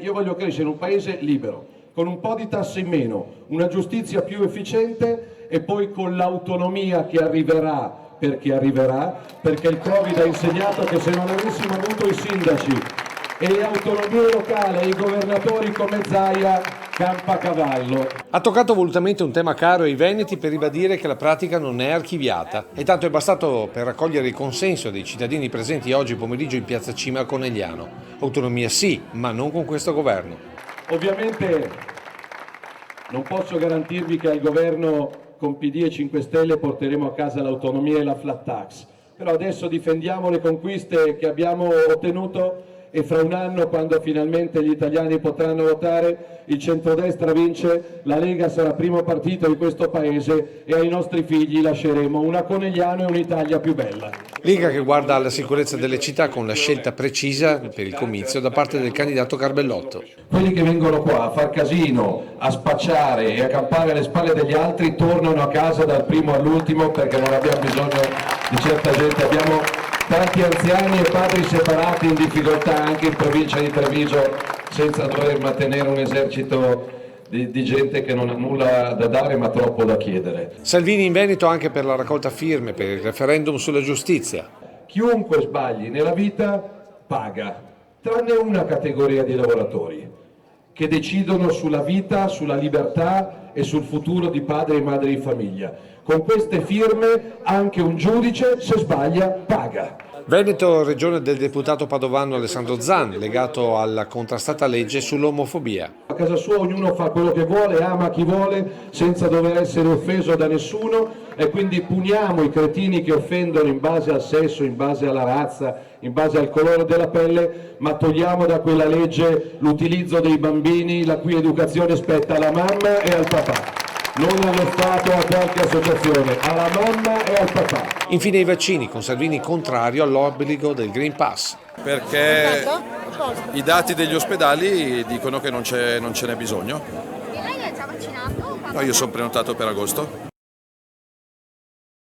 Io voglio crescere in un paese libero, con un po' di tasse in meno, una giustizia più efficiente e poi con l'autonomia che arriverà, perché il Covid ha insegnato che se non avessimo avuto i sindaci e le autonomie locali e i governatori come Zaia, campa cavallo. Ha toccato volutamente un tema caro ai veneti per ribadire che la pratica non è archiviata e tanto è bastato per raccogliere il consenso dei cittadini presenti oggi pomeriggio in piazza Cima a Conegliano. Autonomia sì, ma non con questo governo. Ovviamente non posso garantirvi che al governo con PD e 5 Stelle porteremo a casa l'autonomia e la flat tax, però adesso difendiamo le conquiste che abbiamo ottenuto e fra un anno, quando finalmente gli italiani potranno votare, il centrodestra vince, la Lega sarà primo partito di questo paese e ai nostri figli lasceremo una Conegliano e un'Italia più bella. Lega che guarda alla sicurezza delle città con la scelta precisa per il comizio da parte del candidato Carbellotto. Quelli che vengono qua a far casino, a spacciare e a campare alle spalle degli altri tornano a casa dal primo all'ultimo, perché non abbiamo bisogno di certa gente, abbiamo tanti anziani e padri separati in difficoltà anche in provincia di Treviso, senza dover mantenere un esercito di gente che non ha nulla da dare ma troppo da chiedere. Salvini in Veneto anche per la raccolta firme per il referendum sulla giustizia. Chiunque sbagli nella vita paga, tranne una categoria di lavoratori che decidono sulla vita, sulla libertà e sul futuro di padri e madri di famiglia. Con queste firme anche un giudice, se sbaglia, paga. Veneto, regione del deputato padovano Alessandro Zan, legato alla contrastata legge sull'omofobia. A casa sua ognuno fa quello che vuole, ama chi vuole, senza dover essere offeso da nessuno, e quindi puniamo i cretini che offendono in base al sesso, in base alla razza, in base al colore della pelle, ma togliamo da quella legge l'utilizzo dei bambini, la cui educazione spetta alla mamma e al papà. Non allo Stato o a qualche associazione, alla mamma e al papà. Infine i vaccini, con Salvini contrario all'obbligo del Green Pass. Perché i dati degli ospedali dicono che non ce n'è bisogno. E lei è già vaccinato? No, io sono prenotato per agosto.